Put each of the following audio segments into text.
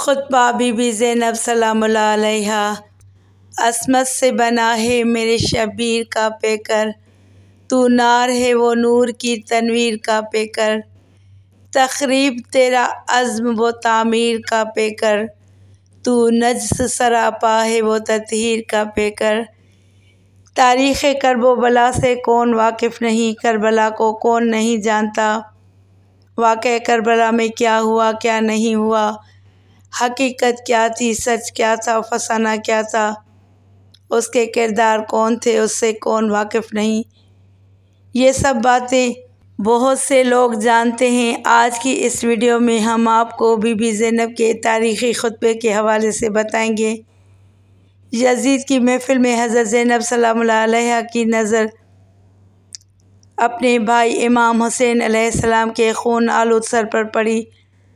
خطبہ be be زینب سلام اللہ علیہا۔ عصمت سے بنا ہے میرے شبیر کا پیکر، تو نار ہے وہ نور کی تنویر کا پیکر، تخریب تیرا عزم و تعمیر کا پیکر، تو نجس سراپا ہے وہ تطہیر کا پیکر۔ تاریخ کرب و بلا سے کون واقف نہیں، کربلا کو کون نہیں جانتا، واقعہ کربلا میں کیا ہوا کیا نہیں ہوا، حقیقت کیا تھی سچ کیا تھا فسانہ کیا تھا، اس کے کردار کون تھے اس سے کون واقف نہیں۔ یہ سب باتیں بہت سے لوگ جانتے ہیں۔ آج کی اس ویڈیو میں ہم آپ کو بی بی زینب کے تاریخی خطبے کے حوالے سے بتائیں گے۔ یزید کی محفل میں حضرت زینب سلام اللہ علیہا کی نظر اپنے بھائی امام حسین علیہ السلام کے خون آلود سر پر پڑی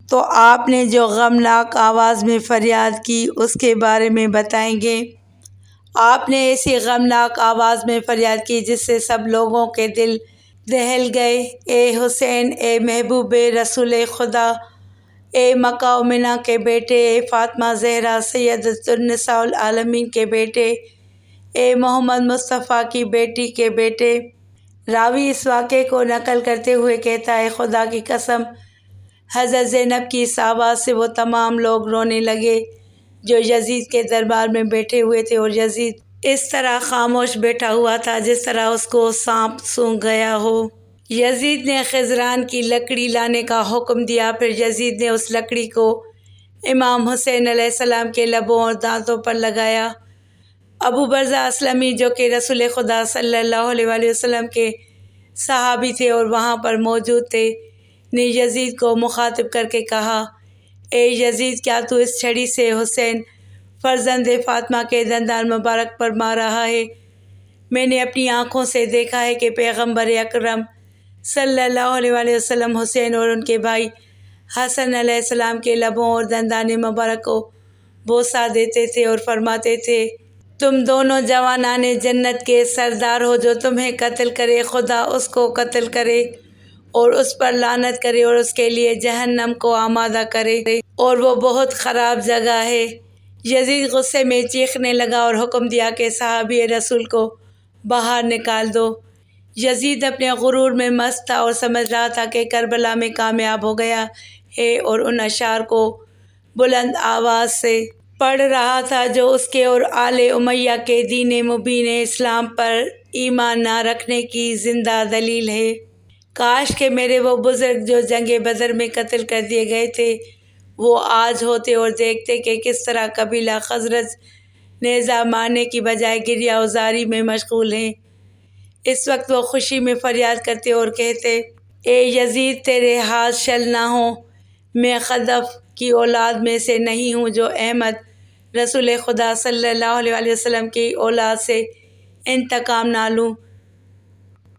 تو آپ نے جو غمناک آواز میں فریاد کی اس کے بارے میں بتائیں گے۔ آپ نے ایسی غمناک آواز میں فریاد کی جس سے سب لوگوں کے دل دہل گئے۔ اے حسین، اے محبوب رسول خدا، اے مکہ و منا کے بیٹے، اے فاطمہ زہرا سیدۃ النساء العالمین کے بیٹے، اے محمد مصطفیٰ کی بیٹی کے بیٹے۔ راوی اس واقعے کو نقل کرتے ہوئے کہتا ہے، خدا کی قسم، حضرت زینب کی اس آواز سے وہ تمام لوگ رونے لگے جو یزید کے دربار میں بیٹھے ہوئے تھے، اور یزید اس طرح خاموش بیٹھا ہوا تھا جس طرح اس کو سانپ سونگھ گیا ہو۔ یزید نے خضران کی لکڑی لانے کا حکم دیا، پھر یزید نے اس لکڑی کو امام حسین علیہ السلام کے لبوں اور دانتوں پر لگایا۔ ابو برزہ اسلمی جو کہ رسول خدا صلی اللہ علیہ وآلہ وسلم کے صحابی تھے اور وہاں پر موجود تھے، نے یزید کو مخاطب کر کے کہا، اے یزید، کیا تو اس چھڑی سے حسین فرزند فاطمہ کے دندان مبارک پر مار رہا ہے؟ میں نے اپنی آنکھوں سے دیکھا ہے کہ پیغمبر اکرم صلی اللہ علیہ وآلہ وسلم حسین اور ان کے بھائی حسن علیہ السلام کے لبوں اور دندان مبارک کو بوسہ دیتے تھے اور فرماتے تھے، تم دونوں جوانان جنت کے سردار ہو، جو تمہیں قتل کرے خدا اس کو قتل کرے اور اس پر لعنت کرے اور اس کے لیے جہنم کو آمادہ کرے، اور وہ بہت خراب جگہ ہے۔ یزید غصے میں چیخنے لگا اور حکم دیا کہ صحابی رسول کو باہر نکال دو۔ یزید اپنے غرور میں مست تھا اور سمجھ رہا تھا کہ کربلا میں کامیاب ہو گیا ہے، اور ان اشعار کو بلند آواز سے پڑھ رہا تھا جو اس کے اور آل امیہ کے دین مبین اسلام پر ایمان نہ رکھنے کی زندہ دلیل ہے۔ کاش کہ میرے وہ بزرگ جو جنگ بدر میں قتل کر دیے گئے تھے وہ آج ہوتے اور دیکھتے کہ کس طرح قبیلہ خزرج نیزہ مارنے کی بجائے گریہ و زاری میں مشغول ہیں۔ اس وقت وہ خوشی میں فریاد کرتے اور کہتے، اے یزید، تیرے ہاتھ شل نہ ہوں، میں خدف کی اولاد میں سے نہیں ہوں جو احمد رسول خدا صلی اللہ علیہ وآلہ وسلم کی اولاد سے انتقام نہ لوں۔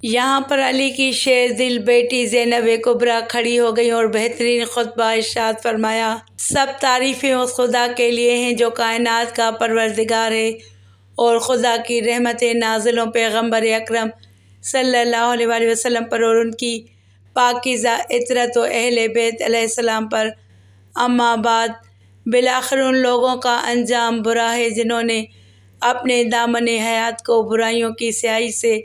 یہاں پر علی کی شیر دل بیٹی زینب کبریٰ کھڑی ہو گئی اور بہترین خطبہ ارشاد فرمایا، سب تعریفیں اس خدا کے لیے ہیں جو کائنات کا پروردگار ہے، اور خدا کی رحمتیں نازل ہوں پیغمبر اکرم صلی اللہ علیہ وآلہ وسلم پر اور ان کی پاکیزہ عطرت و اہل بیت علیہ السلام پر۔ اما بعد، بالآخر ان لوگوں کا انجام برا ہے جنہوں نے اپنے دامن حیات کو برائیوں کی سیاہی سے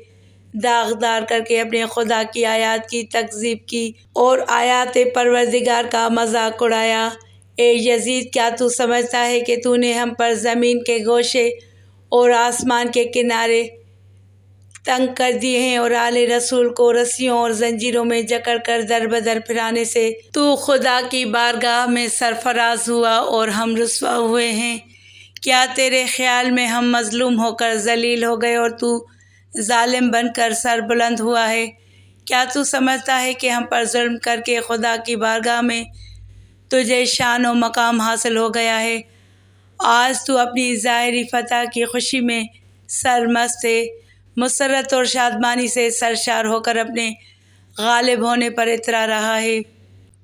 داغدار کر کے اپنے خدا کی آیات کی تکذیب کی اور آیات پروردگار کا مذاق اڑایا۔ اے یزید، کیا تو سمجھتا ہے کہ تو نے ہم پر زمین کے گوشے اور آسمان کے کنارے تنگ کر دیے ہیں، اور آل رسول کو رسیوں اور زنجیروں میں جکڑ کر در بدر پھرانے سے تو خدا کی بارگاہ میں سرفراز ہوا اور ہم رسوا ہوئے ہیں؟ کیا تیرے خیال میں ہم مظلوم ہو کر ذلیل ہو گئے اور تو ظالم بن کر سر بلند ہوا ہے؟ کیا تو سمجھتا ہے کہ ہم پر ظلم کر کے خدا کی بارگاہ میں تجھے شان و مقام حاصل ہو گیا ہے؟ آج تو اپنی ظاہری فتح کی خوشی میں سرمست ہے، مسرت اور شادمانی سے سرشار ہو کر اپنے غالب ہونے پر اترا رہا ہے،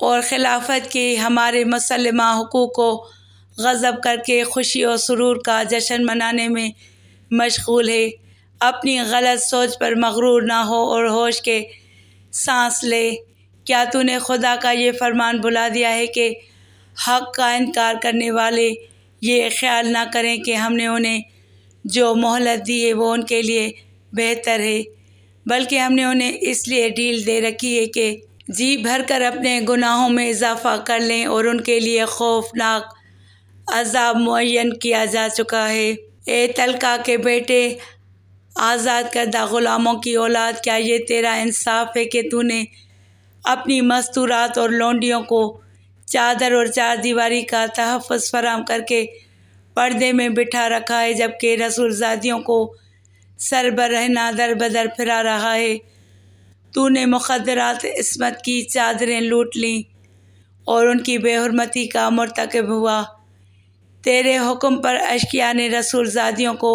اور خلافت کے ہمارے مسلمہ حقوق کو غصب کر کے خوشی و سرور کا جشن منانے میں مشغول ہے۔ اپنی غلط سوچ پر مغرور نہ ہو اور ہوش کے سانس لے۔ کیا تو نے خدا کا یہ فرمان بھلا دیا ہے کہ حق کا انکار کرنے والے یہ خیال نہ کریں کہ ہم نے انہیں جو مہلت دی ہے وہ ان کے لیے بہتر ہے، بلکہ ہم نے انہیں اس لیے ڈھیل دے رکھی ہے کہ جی بھر کر اپنے گناہوں میں اضافہ کر لیں، اور ان کے لیے خوفناک عذاب معین کیا جا چکا ہے۔ اے تلقا کے بیٹے، آزاد کردہ غلاموں کی اولاد، کیا یہ تیرا انصاف ہے کہ تو نے اپنی مستورات اور لونڈیوں کو چادر اور چار دیواری کا تحفظ فراہم کر کے پردے میں بٹھا رکھا ہے، جبکہ رسول زادیوں کو سر برہنہ در بدر پھرا رہا ہے؟ تو نے مخدرات عصمت کی چادریں لوٹ لیں اور ان کی بے حرمتی کا مرتکب ہوا۔ تیرے حکم پر اشقیاء نے رسول زادیوں کو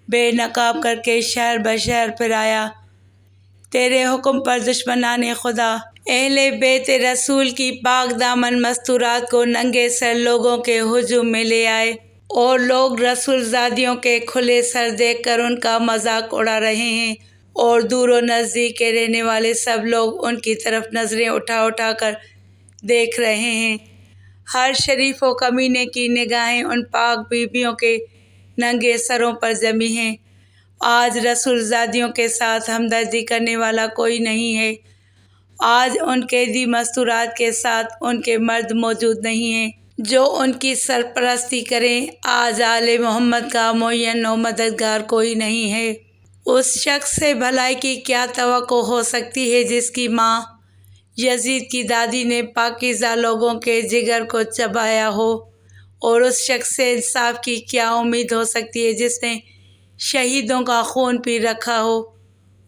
بے نقاب کر کے شہر بشہر پھرایا۔ تیرے حکم پر دشمنان خدا اہل بیت رسول کی پاک دامن مستورات کو ننگے سر لوگوں کے ہجوم میں لے آئے، اور لوگ رسول زادیوں کے کھلے سر دیکھ کر ان کا مذاق اڑا رہے ہیں، اور دور و نزدیک کے رہنے والے سب لوگ ان کی طرف نظریں اٹھا اٹھا کر دیکھ رہے ہیں۔ ہر شریف و کمینے کی نگاہیں ان پاک بیویوں کے ننگے سروں پر جمی ہیں۔ آج رسول زادیوں کے ساتھ ہمدردی کرنے والا کوئی نہیں ہے۔ آج ان قیدی مستورات کے ساتھ ان کے مرد موجود نہیں ہیں جو ان کی سرپرستی کریں۔ آج آل محمد کا معین و مددگار کوئی نہیں ہے۔ اس شخص سے بھلائی کی کیا توقع ہو سکتی ہے جس کی ماں یزید کی دادی نے پاکیزہ لوگوں کے جگر کو چبایا ہو، اور اس شخص سے انصاف کی کیا امید ہو سکتی ہے جس نے شہیدوں کا خون پی رکھا ہو؟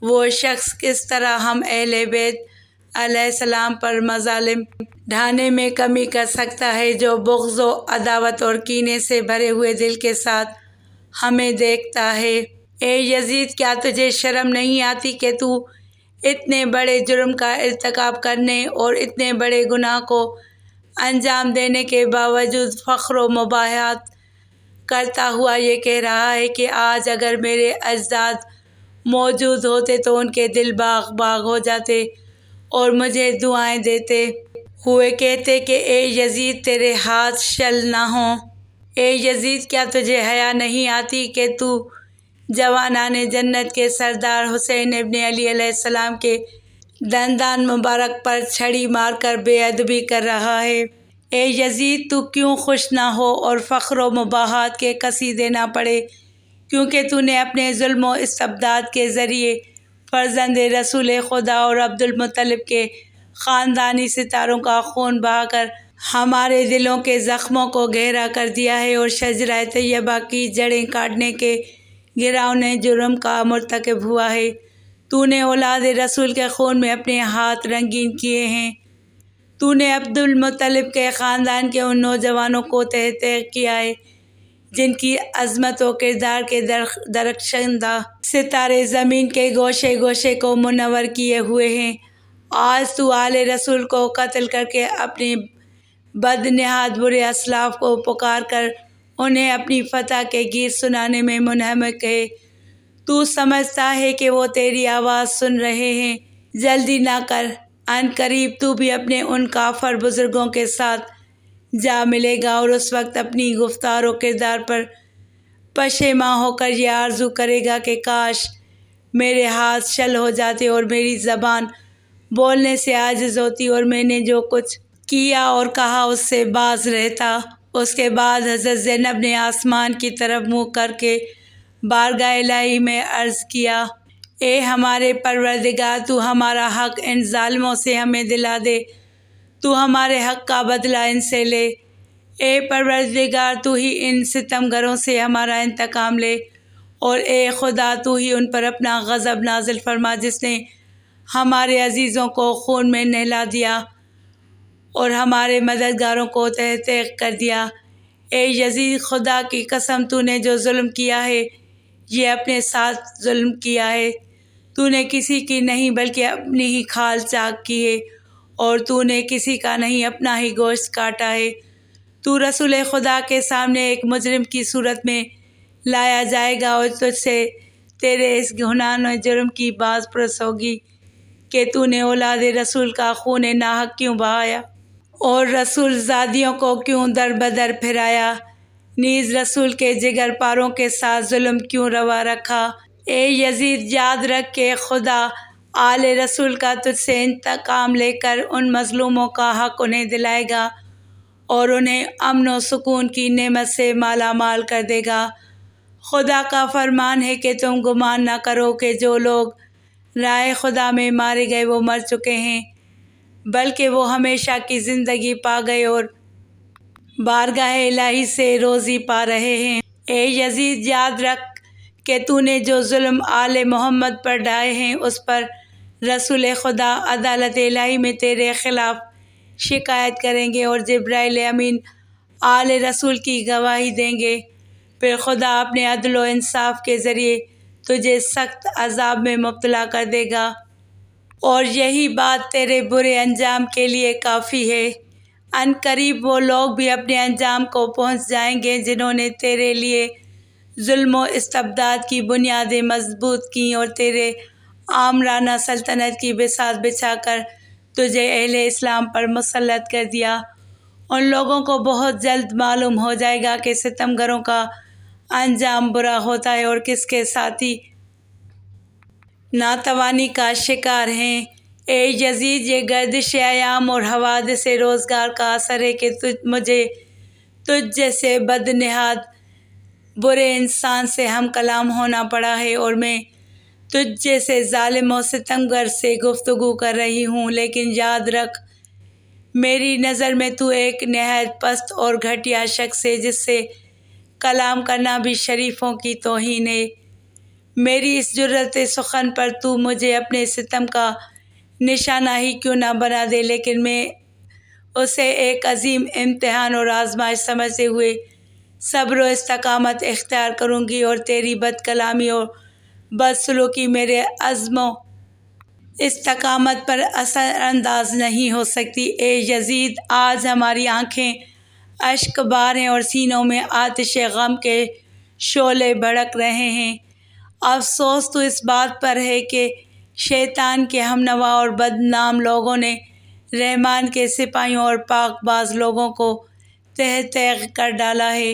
وہ شخص کس طرح ہم اہل بیت علیہ السلام پر مظالم ڈھانے میں کمی کر سکتا ہے جو بغض و عداوت اور کینے سے بھرے ہوئے دل کے ساتھ ہمیں دیکھتا ہے؟ اے یزید، کیا تجھے شرم نہیں آتی کہ تو اتنے بڑے جرم کا ارتکاب کرنے اور اتنے بڑے گناہ کو انجام دینے کے باوجود فخر و مباحات کرتا ہوا یہ کہہ رہا ہے کہ آج اگر میرے اجداد موجود ہوتے تو ان کے دل باغ باغ ہو جاتے اور مجھے دعائیں دیتے ہوئے کہتے کہ اے یزید تیرے ہاتھ شل نہ ہوں۔ اے یزید، کیا تجھے حیا نہیں آتی کہ تو جوانان جنت کے سردار حسین ابن علی علیہ السلام کے دندان مبارک پر چھڑی مار کر بے ادبی کر رہا ہے؟ اے یزید، تو کیوں خوش نہ ہو اور فخر و مباحات کے قصیدے نہ پڑھے کیونکہ تو نے اپنے ظلم و استبداد کے ذریعے فرزند رسول خدا اور عبد المطلب کے خاندانی ستاروں کا خون بہا کر ہمارے دلوں کے زخموں کو گہرا کر دیا ہے، اور شجرہ طیبہ کی جڑیں کاٹنے کے گراؤنے جرم کا مرتکب ہوا ہے۔ تو نے اولاد رسول کے خون میں اپنے ہاتھ رنگین کیے ہیں۔ تو نے عبد المطلب کے خاندان کے ان نوجوانوں کو تہہ تہہ کیا ہے جن کی عظمت و کردار کے درخشندہ ستارے زمین کے گوشے گوشے کو منور کیے ہوئے ہیں۔ آج تو آل رسول کو قتل کر کے اپنے بد نہاد برے اسلاف کو پکار کر انہیں اپنی فتح کے گیت سنانے میں منہمک ہے۔ تو سمجھتا ہے کہ وہ تیری آواز سن رہے ہیں؟ جلدی نہ کر، عن قریب تو بھی اپنے ان کافر بزرگوں کے ساتھ جا ملے گا، اور اس وقت اپنی گفتار و کردار پر پشیماں ہو کر یہ آرزو کرے گا کہ کاش میرے ہاتھ شل ہو جاتے اور میری زبان بولنے سے عاجز ہوتی اور میں نے جو کچھ کیا اور کہا اس سے باز رہتا۔ اس کے بعد حضرت زینب نے آسمان کی طرف منہ کر کے بارگاہ الہی میں عرض کیا، اے ہمارے پروردگار، تو ہمارا حق ان ظالموں سے ہمیں دلا دے، تو ہمارے حق کا بدلہ ان سے لے۔ اے پروردگار، تو ہی ان ستمگروں سے ہمارا انتقام لے، اور اے خدا تو ہی ان پر اپنا غضب نازل فرما جس نے ہمارے عزیزوں کو خون میں نہلا دیا اور ہمارے مددگاروں کو تہہ تہہ کر دیا۔ اے یزید، خدا کی قسم، تو نے جو ظلم کیا ہے یہ اپنے ساتھ ظلم کیا ہے۔ تو نے کسی کی نہیں بلکہ اپنی ہی کھال چاک کی ہے، اور تو نے کسی کا نہیں اپنا ہی گوشت کاٹا ہے۔ تو رسول خدا کے سامنے ایک مجرم کی صورت میں لایا جائے گا اور تجھ سے تیرے اس گناہ جرم کی باز پرس ہوگی کہ تو نے اولاد رسول کا خون ناحق کیوں بہایا۔ اور رسول زادیوں کو کیوں در بدر پھرایا، نیز رسول کے جگر پاروں کے ساتھ ظلم کیوں روا رکھا۔ اے یزید، یاد رکھ کہ خدا آل رسول کا تجھ سے انتقام لے کر ان مظلوموں کا حق انہیں دلائے گا اور انہیں امن و سکون کی نعمت سے مالا مال کر دے گا۔ خدا کا فرمان ہے کہ تم گمان نہ کرو کہ جو لوگ راہ خدا میں مارے گئے وہ مر چکے ہیں، بلکہ وہ ہمیشہ کی زندگی پا گئے اور بارگاہ الہی سے روزی پا رہے ہیں۔ اے یزید، یاد رکھ کہ تو نے جو ظلم آل محمد پر ڈھائے ہیں اس پر رسول خدا عدالت الہی میں تیرے خلاف شکایت کریں گے اور جبرائیل امین آل رسول کی گواہی دیں گے۔ پھر خدا اپنے عدل و انصاف کے ذریعے تجھے سخت عذاب میں مبتلا کر دے گا، اور یہی بات تیرے برے انجام کے لیے کافی ہے۔ ان قریب وہ لوگ بھی اپنے انجام کو پہنچ جائیں گے جنہوں نے تیرے لیے ظلم و استبداد کی بنیادیں مضبوط کیں اور تیرے آمرانہ سلطنت کی بساط بچھا کر تجھے اہل اسلام پر مسلط کر دیا۔ ان لوگوں کو بہت جلد معلوم ہو جائے گا کہ ستمگروں کا انجام برا ہوتا ہے اور کس کے ساتھی ناتوانی کا شکار ہیں۔ اے یزید، یہ گردش ایام اور حوادث روزگار کا اثر ہے کہ مجھے تجھ جیسے بد نہاد برے انسان سے ہم کلام ہونا پڑا ہے اور میں تجھ جیسے ظالم و ستمگر سے گفتگو کر رہی ہوں، لیکن یاد رکھ میری نظر میں تو ایک نہایت پست اور گھٹیا شخص ہے جس سے کلام کرنا بھی شریفوں کی توہین ہے۔ میری اس جرأت سخن پر تو مجھے اپنے ستم کا نشانہ ہی کیوں نہ بنا دے، لیکن میں اسے ایک عظیم امتحان اور آزمائش سمجھتے ہوئے صبر و استقامت اختیار کروں گی، اور تیری بد کلامی اور بد سلوکی میرے عزم و استقامت پر اثر انداز نہیں ہو سکتی۔ اے یزید، آج ہماری آنکھیں اشک بار ہیں اور سینوں میں آتش غم کے شعلے بھڑک رہے ہیں۔ افسوس تو اس بات پر ہے کہ شیطان کے ہمنوا اور بدنام لوگوں نے رحمان کے سپاہیوں اور پاک باز لوگوں کو تہہ تیغ کر ڈالا ہے،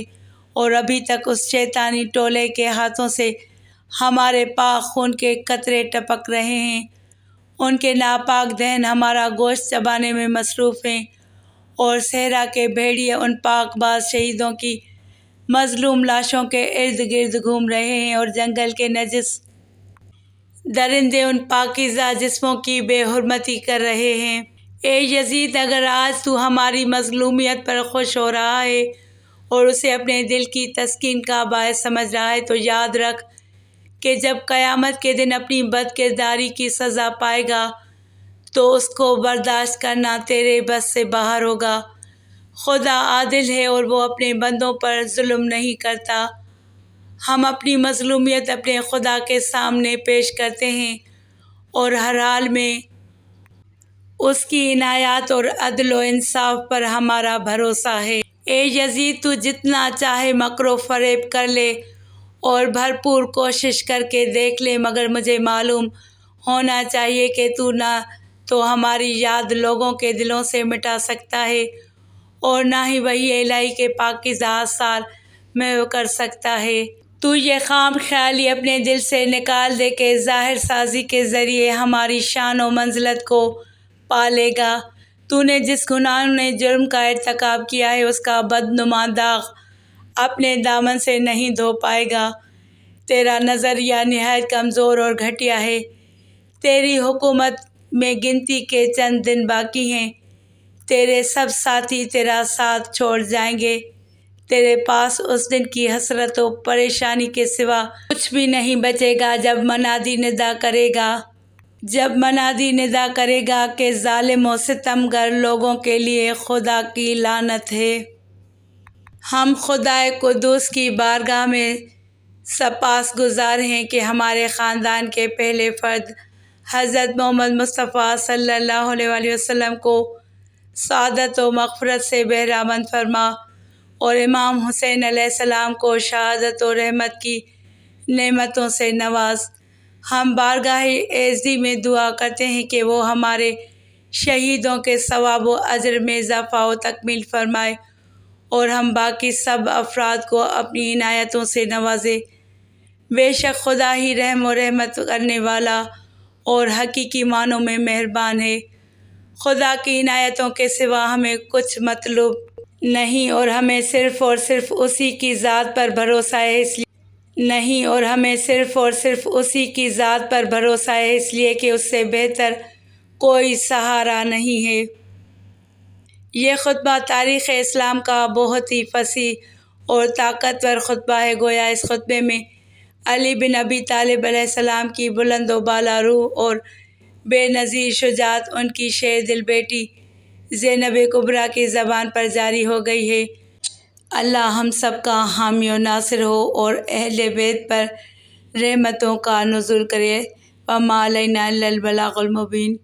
اور ابھی تک اس شیطانی ٹولے کے ہاتھوں سے ہمارے پاک خون کے قطرے ٹپک رہے ہیں۔ ان کے ناپاک دہن ہمارا گوشت چبانے میں مصروف ہیں، اور صحرا کے بھیڑیے ان پاک باز شہیدوں کی مظلوم لاشوں کے ارد گرد گھوم رہے ہیں، اور جنگل کے نجس درندے ان پاکیزہ جسموں کی بے حرمتی کر رہے ہیں۔ اے یزید، اگر آج تو ہماری مظلومیت پر خوش ہو رہا ہے اور اسے اپنے دل کی تسکین کا باعث سمجھ رہا ہے، تو یاد رکھ کہ جب قیامت کے دن اپنی بد کرداری کی سزا پائے گا تو اس کو برداشت کرنا تیرے بس سے باہر ہوگا۔ خدا عادل ہے اور وہ اپنے بندوں پر ظلم نہیں کرتا۔ ہم اپنی مظلومیت اپنے خدا کے سامنے پیش کرتے ہیں اور ہر حال میں اس کی عنایات اور عدل و انصاف پر ہمارا بھروسہ ہے۔ اے یزید، تو جتنا چاہے مکر و فریب کر لے اور بھرپور کوشش کر کے دیکھ لے، مگر مجھے معلوم ہونا چاہیے کہ تو نہ تو ہماری یاد لوگوں کے دلوں سے مٹا سکتا ہے اور نہ ہی وحی الہی کے پاکیزہ آثار محو کر سکتا ہے۔ تو یہ خام خیالی اپنے دل سے نکال دے کہ ظاہر سازی کے ذریعے ہماری شان و منزلت کو پا لے گا۔ تو نے جس گناہ جرم کا ارتکاب کیا ہے اس کا بدنما داغ اپنے دامن سے نہیں دھو پائے گا۔ تیرا نظریہ نہایت کمزور اور گھٹیا ہے۔ تیری حکومت میں گنتی کے چند دن باقی ہیں، تیرے سب ساتھی تیرا ساتھ چھوڑ جائیں گے، تیرے پاس اس دن کی حسرت و پریشانی کے سوا کچھ بھی نہیں بچے گا جب منادی ندا کرے گا کہ ظالم و ستمگر لوگوں کے لیے خدا کی لعنت ہے۔ ہم خدائے قدوس کی بارگاہ میں سپاس گزار ہیں کہ ہمارے خاندان کے پہلے فرد حضرت محمد مصطفیٰ صلی اللہ علیہ وآلہ وسلم کو سعادت و مغفرت سے بہرامند فرما، اور امام حسین علیہ السلام کو شہادت و رحمت کی نعمتوں سے نواز۔ ہم بارگاہ ایزدی میں دعا کرتے ہیں کہ وہ ہمارے شہیدوں کے ثواب و اجر میں اضافہ و تکمیل فرمائے اور ہم باقی سب افراد کو اپنی عنایتوں سے نوازے۔ بے شک خدا ہی رحم و رحمت کرنے والا اور حقیقی معنوں میں مہربان ہے۔ خدا کی عنایتوں کے سوا ہمیں کچھ مطلوب نہیں اور ہمیں صرف اور صرف اسی کی ذات پر بھروسہ ہے، اس لیے کہ اس سے بہتر کوئی سہارا نہیں ہے۔ یہ خطبہ تاریخ اسلام کا بہت ہی فصیح اور طاقتور خطبہ ہے۔ گویا اس خطبے میں علی بن ابی طالب علیہ السلام کی بلند و بالا روح اور بے نظیر شجاعت ان کی شیر دل بیٹی زینب کبریٰ کی زبان پر جاری ہو گئی ہے۔ اللہ ہم سب کا حامی و ناصر ہو اور اہل بیت پر رحمتوں کا نزول کرے۔ وما علینا الا البلاغ المبین۔